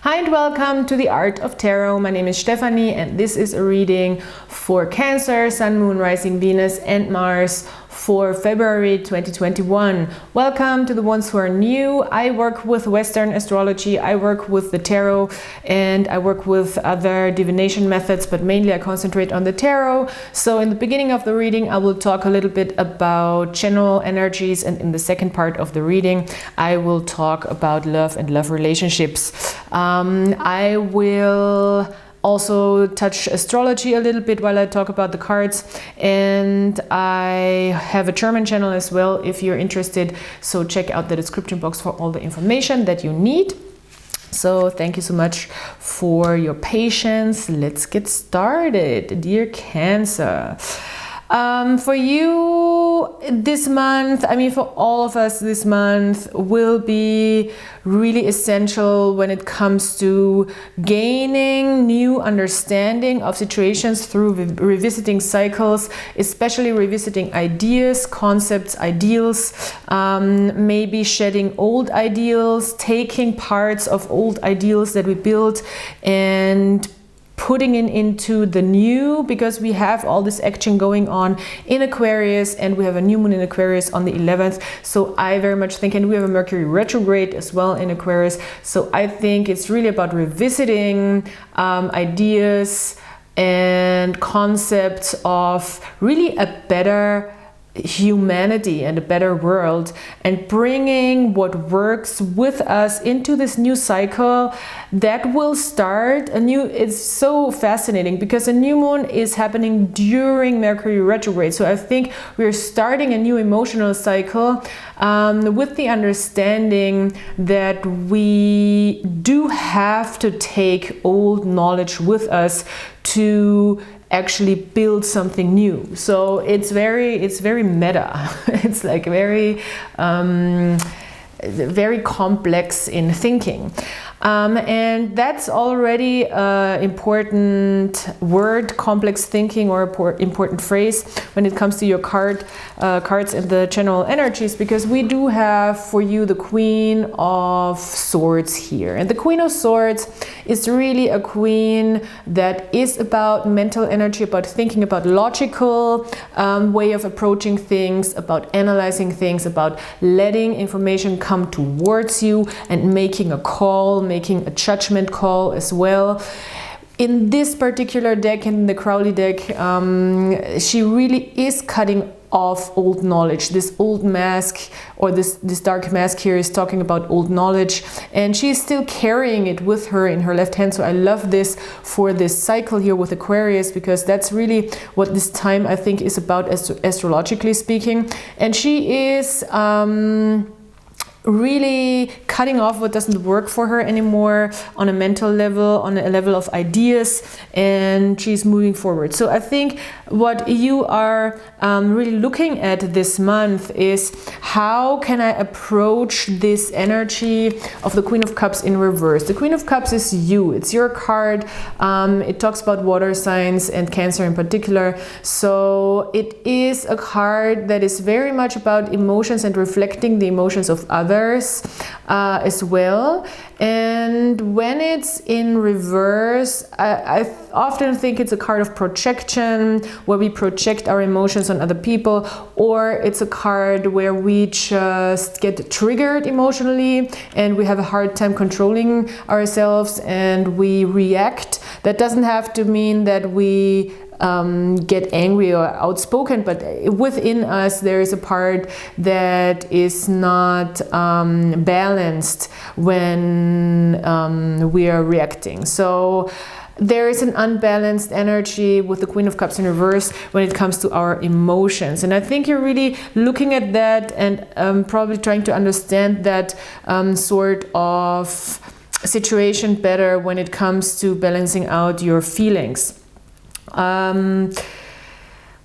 Hi and welcome to the Art of Tarot. My name is Stephanie and this is a reading for Cancer, Sun, Moon, Rising, Venus and Mars for February 2021. Welcome to the ones who are new. I work with Western astrology, I work with the tarot, and I work with other divination methods, but mainly I concentrate on the tarot. So in the beginning of the reading, I will talk a little bit about general energies, and in the second part of the reading, I will talk about love and love relationships. I will also touch astrology a little bit while I talk about the cards, and I have a German channel as well if you're interested, so check out the description box for all the information that you need. So thank you so much for your patience. Let's get started, dear Cancer. For you this month, I mean for all of us, this month will be really essential when it comes to gaining new understanding of situations through revisiting cycles, especially revisiting ideas, concepts, ideals, maybe shedding old ideals, taking parts of old ideals that we built and putting it into the new, because we have all this action going on in Aquarius and we have a new moon in Aquarius on the 11th. So I very much think, and we have a Mercury retrograde as well in Aquarius. So I think it's really about revisiting ideas and concepts of really a better humanity and a better world, and bringing what works with us into this new cycle that will start a new. It's so fascinating because a new moon is happening during Mercury retrograde, so I think we're starting a new emotional cycle with the understanding that we do have to take old knowledge with us to actually build something new. So it's very meta. It's like very complex in thinking. And that's already an important word, complex thinking, or important phrase when it comes to your cards and the general energies, because we do have for you the Queen of Swords here. And the Queen of Swords is really a queen that is about mental energy, about thinking, about logical way of approaching things, about analyzing things, about letting information come towards you and making a call, making a judgment call as well. In this particular deck, in the Crowley deck, she really is cutting off old knowledge. This old mask, or this dark mask here, is talking about old knowledge, and she's still carrying it with her in her left hand. So I love this for this cycle here with Aquarius, because that's really what this time I think is about, astrologically speaking. And she is really cutting off what doesn't work for her anymore on a mental level, on a level of ideas, and she's moving forward. So I think what you are really looking at this month is, how can I approach this energy of the Queen of Cups in reverse? The Queen of Cups is you, it's your card. It talks about water signs and Cancer in particular. So it is a card that is very much about emotions and reflecting the emotions of others as well. And when it's in reverse, I often think it's a card of projection, where we project our emotions on other people, or it's a card where we just get triggered emotionally and we have a hard time controlling ourselves and we react. That doesn't have to mean that we get angry or outspoken, but within us there is a part that is not balanced when we are reacting. So there is an unbalanced energy with the Queen of Cups in reverse when it comes to our emotions. And I think you're really looking at that and probably trying to understand that sort of situation better when it comes to balancing out your feelings.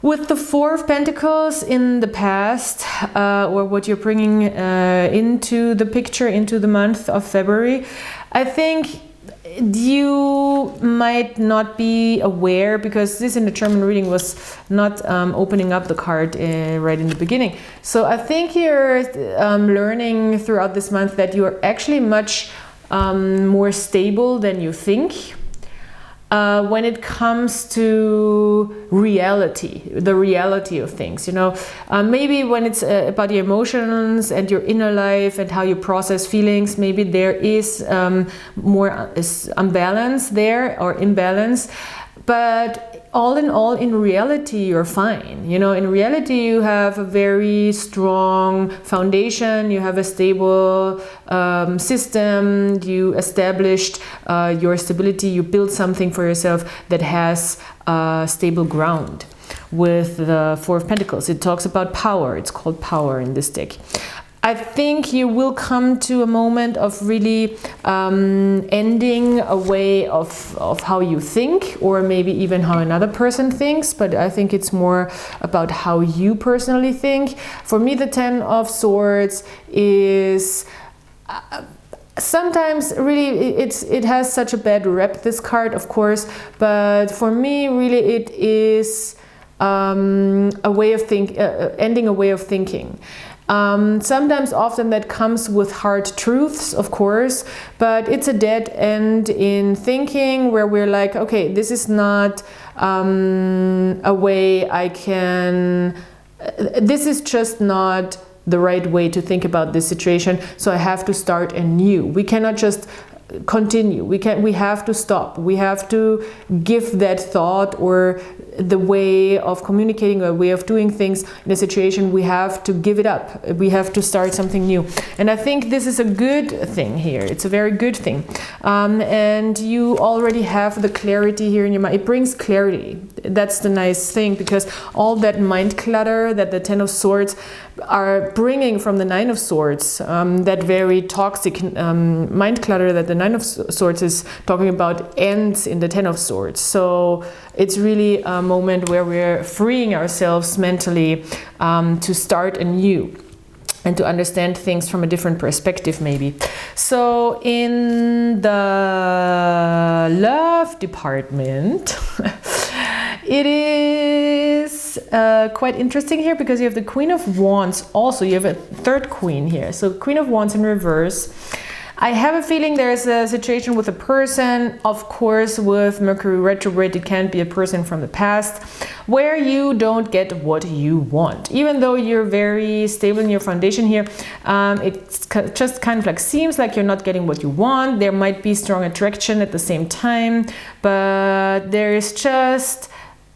With the Four of Pentacles in the past, or what you're bringing into the picture, into the month of February, I think you might not be aware, because this in the German reading was not opening up the card right in the beginning. So I think you're learning throughout this month that you're actually much more stable than you think. When it comes to reality, the reality of things, you know, maybe when it's about your emotions and your inner life and how you process feelings, maybe there is more imbalance there or imbalance. But all in all, in reality, you're fine. You know, in reality, you have a very strong foundation, you have a stable system, you established your stability, you built something for yourself that has stable ground. With the Four of Pentacles, it talks about power. It's called power in this deck. I think you will come to a moment of really ending a way of how you think, or maybe even how another person thinks, but I think it's more about how you personally think. For me, the Ten of Swords is sometimes really it has such a bad rep, this card, of course, but for me really it is a way of ending a way of thinking. Sometimes often that comes with hard truths, of course, but it's a dead end in thinking where we're like, okay, this is not a way I can, this is just not the right way to think about this situation, so I have to start anew. We cannot just continue. We have to stop. We have to give that thought or the way of communicating, a way of doing things in a situation, we have to give it up. We have to start something new. And I think this is a good thing here. It's a very good thing. And you already have the clarity here in your mind. It brings clarity. That's the nice thing, because all that mind clutter that the Ten of Swords are bringing from the Nine of Swords, that very toxic mind clutter that the Nine of Swords is talking about, ends in the Ten of Swords. So it's really a moment where we're freeing ourselves mentally to start anew and to understand things from a different perspective, maybe. So in the love department, it is quite interesting here, because you have the Queen of Wands. Also, you have a third queen here. So Queen of Wands in reverse. I have a feeling there's a situation with a person, of course, with Mercury retrograde, it can't be a person from the past, where you don't get what you want. Even though you're very stable in your foundation here, it just kind of like seems like you're not getting what you want. There might be strong attraction at the same time, but there is just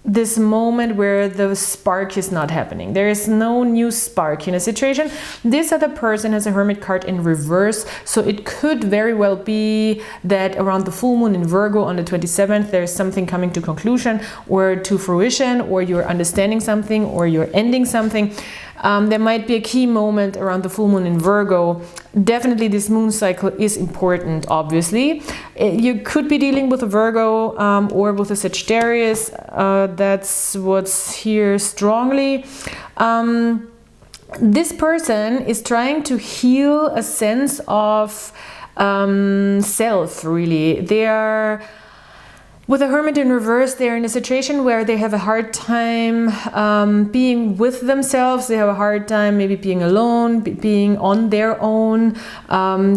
this moment where the spark is not happening. There is no new spark in a situation. This other person has a Hermit card in reverse, so it could very well be that around the full moon in Virgo on the 27th, there's something coming to conclusion or to fruition, or you're understanding something, or you're ending something. There might be a key moment around the full moon in Virgo. Definitely this moon cycle is important, obviously. You could be dealing with a Virgo or with a Sagittarius. That's what's here strongly. This person is trying to heal a sense of self, really. They are... With a Hermit in reverse, they're in a situation where they have a hard time being with themselves. They have a hard time maybe being alone, being on their own,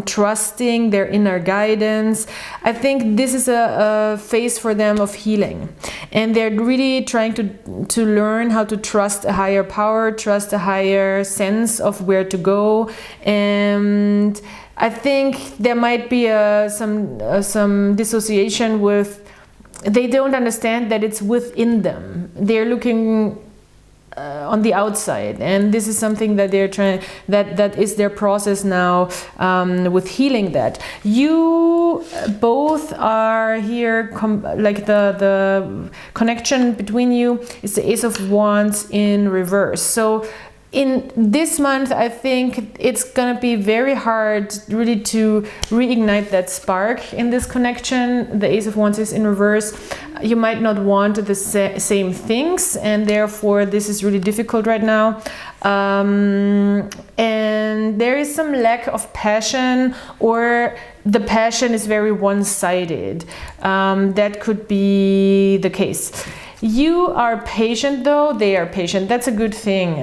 trusting their inner guidance. I think this is a phase for them of healing. And they're really trying to learn how to trust a higher power, trust a higher sense of where to go. And I think there might be some dissociation with... They don't understand that it's within them. They're looking on the outside, and this is something that they're trying. That is their process now with healing that. You both are here. Like the connection between you is the Ace of Wands in reverse. So in this month, I think it's gonna be very hard really to reignite that spark in this connection. The Ace of Wands is in reverse. You might not want the same things, and therefore this is really difficult right now. And there is some lack of passion, or the passion is very one-sided. That could be the case. You are patient though, they are patient. That's a good thing.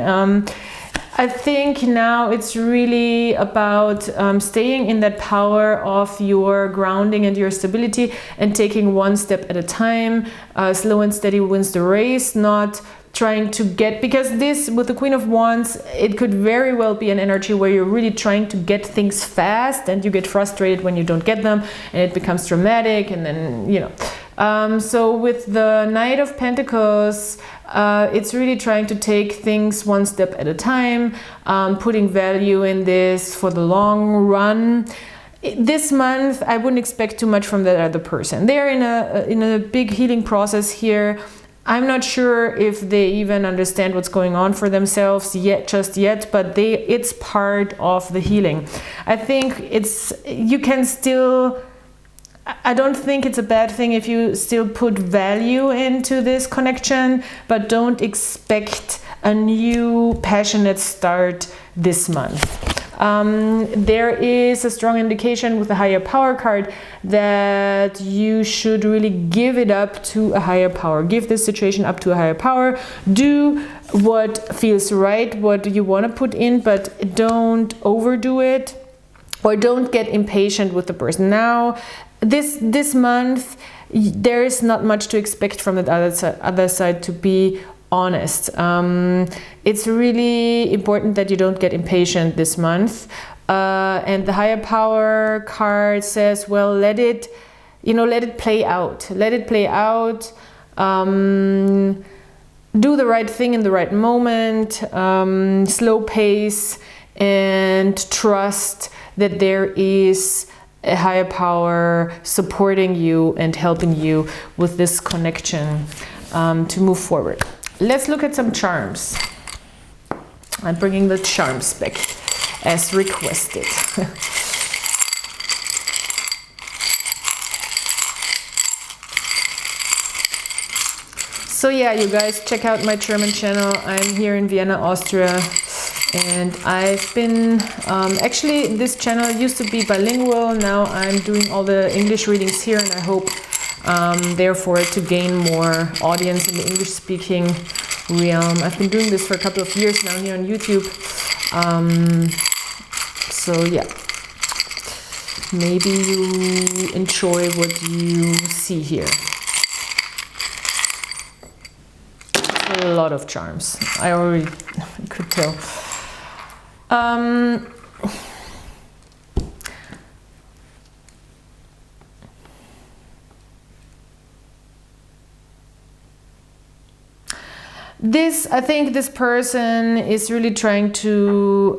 I think now it's really about staying in that power of your grounding and your stability and taking one step at a time. Slow and steady wins the race, not trying to get, because this with the Queen of Wands, it could very well be an energy where you're really trying to get things fast and you get frustrated when you don't get them and it becomes dramatic, and then, you know. So with the Knight of Pentacles, it's really trying to take things one step at a time, putting value in this for the long run. This month, I wouldn't expect too much from that other person. They're in a big healing process here. I'm not sure if they even understand what's going on for themselves just yet, but it's part of the healing. I think you can still, I don't think it's a bad thing if you still put value into this connection, but don't expect a new passionate start this month. There is a strong indication with the higher power card that you should really give it up to a higher power. Give this situation up to a higher power. Do what feels right, what you want to put in, but don't overdo it, or don't get impatient with the person. Now, this month, there is not much to expect from the other side, to be honest. It's really important that you don't get impatient this month. And the higher power card says, well, let it play out. Let it play out. Do the right thing in the right moment. Slow pace, and trust that there is a higher power supporting you and helping you with this connection to move forward. Let's look at some charms. I'm bringing the charms back as requested. So yeah, you guys, check out my German channel. I'm here in Vienna, Austria. And I've been, actually this channel used to be bilingual. Now I'm doing all the English readings here, and I hope therefore to gain more audience in the English speaking realm. I've been doing this for a couple of years now here on YouTube. So yeah, maybe you enjoy what you see here. A lot of charms. I already could tell. I think this person is really trying to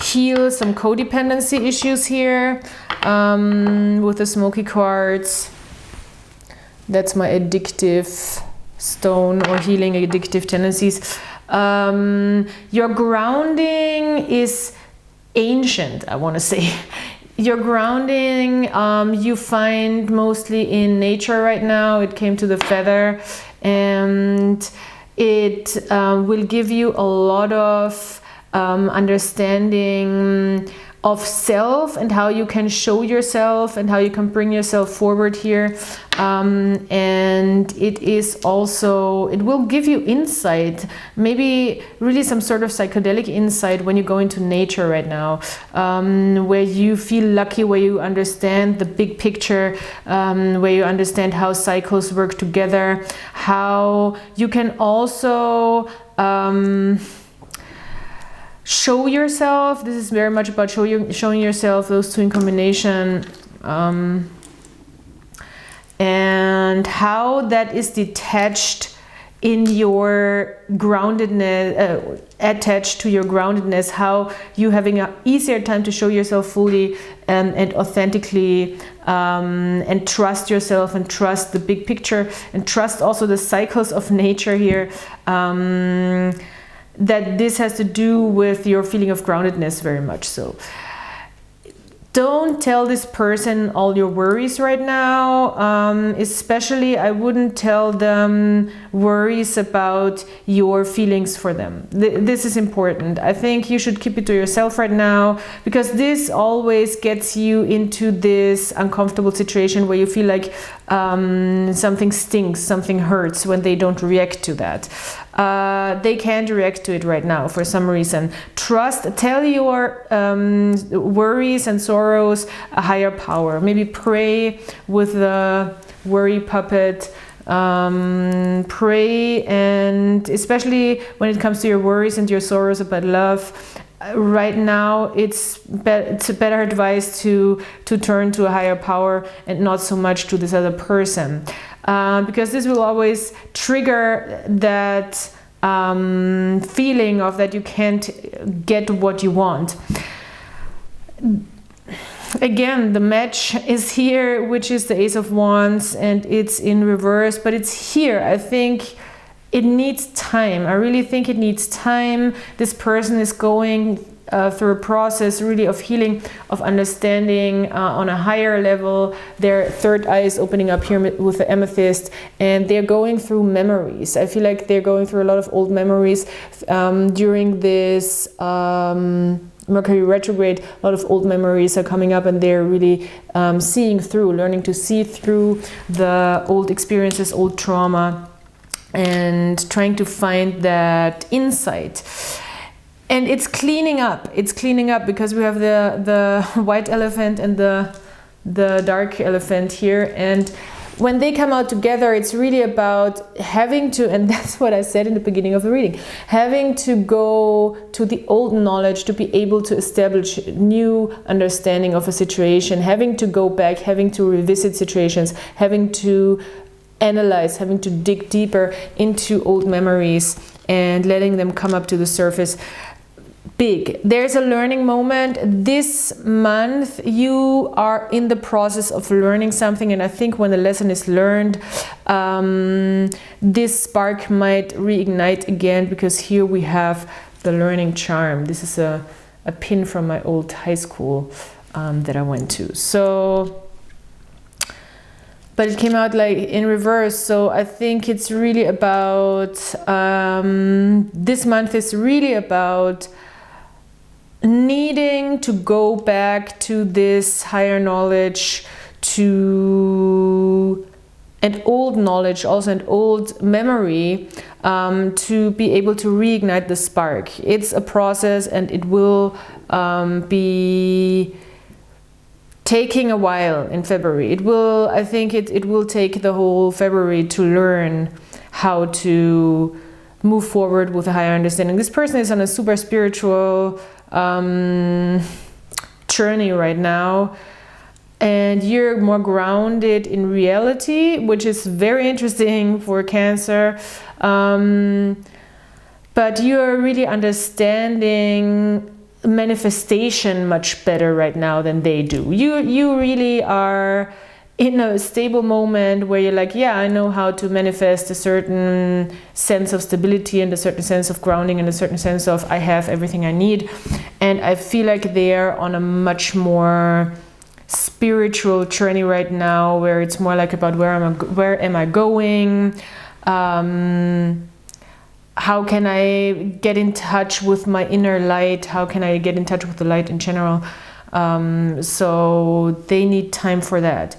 heal some codependency issues here with the smoky cards. That's my addictive stone, or healing addictive tendencies. Your grounding is ancient, I want to say. Your grounding you find mostly in nature right now. It came to the feather, and it will give you a lot of understanding of self and how you can show yourself and how you can bring yourself forward here. And it will give you insight, maybe really some sort of psychedelic insight when you go into nature right now, where you feel lucky, where you understand the big picture, where you understand how cycles work together, how you can also show yourself. This is very much about showing yourself, those two in combination, and how that is detached in your groundedness, attached to your groundedness, how you having an easier time to show yourself fully and authentically, and trust yourself and trust the big picture and trust also the cycles of nature here. That this has to do with your feeling of groundedness very much so. Don't tell this person all your worries right now. Especially, I wouldn't tell them worries about your feelings for them. This is important. I think you should keep it to yourself right now, because this always gets you into this uncomfortable situation where you feel like something stinks, something hurts when they don't react to that. They can't react to it right now for some reason. Tell your worries and sorrows a higher power. Maybe pray with the worry puppet. Pray, and especially when it comes to your worries and your sorrows about love, right now it's a better advice to turn to a higher power and not so much to this other person, because this will always trigger that feeling of that you can't get what you want. Again, the match is here, which is the Ace of Wands, and it's in reverse, but it's here. I think it needs time. I really think it needs time. This person is going through a process really of healing, of understanding on a higher level. Their third eye is opening up here with the amethyst, and they're going through memories. I feel like they're going through a lot of old memories during this Mercury retrograde. A lot of old memories are coming up, and they're really learning to see through the old experiences, old trauma, and trying to find that insight. And it's cleaning up. It's cleaning up because we have the white elephant and the dark elephant here. And when they come out together, it's really about having to, and that's what I said in the beginning of the reading, having to go to the old knowledge to be able to establish new understanding of a situation, having to go back, having to revisit situations, having to analyze, having to dig deeper into old memories and letting them come up to the surface. Big. There's a learning moment. This month you are in the process of learning something, and I think when the lesson is learned, this spark might reignite again, because here we have the learning charm. This is a pin from my old high school that I went to. So, but it came out like in reverse. So I think it's really about, this month is really about needing to go back to this higher knowledge, to an old knowledge, also an old memory, to be able to reignite the spark. It's a process, and it will be taking a while in February. It will, I think it will take the whole February to learn how to move forward with a higher understanding. This person is on a super spiritual journey right now, and you're more grounded in reality, which is very interesting for Cancer, but you're really understanding manifestation much better right now than they do. You really are in a stable moment where you're like, yeah, I know how to manifest a certain sense of stability and a certain sense of grounding and a certain sense of I have everything I need. And I feel like they're on a much more spiritual journey right now, where it's more like about where am I going? How can I get in touch with my inner light? How can I get in touch with the light in general? So they need time for that.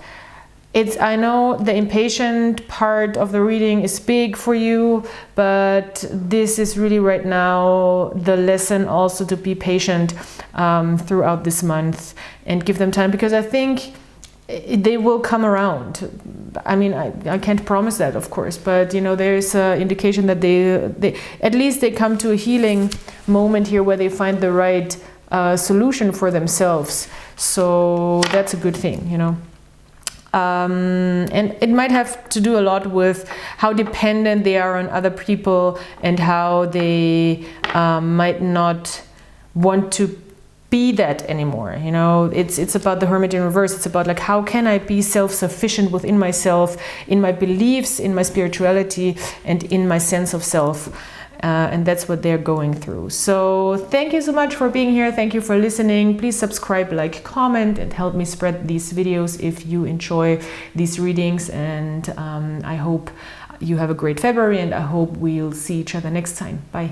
I know the impatient part of the reading is big for you, but this is really right now the lesson also to be patient throughout this month and give them time, because I think they will come around. I mean, I can't promise that, of course, but you know, there's an indication that they at least they come to a healing moment here where they find the right solution for themselves. So that's a good thing, you know. And it might have to do a lot with how dependent they are on other people and how they might not want to be that anymore. You know, it's about the Hermit in reverse. It's about like, how can I be self-sufficient within myself, in my beliefs, in my spirituality, and in my sense of self. And that's what they're going through. So thank you so much for being here. Thank you for listening. Please subscribe, like, comment, and help me spread these videos if you enjoy these readings. And I hope you have a great February, and I hope we'll see each other next time. Bye.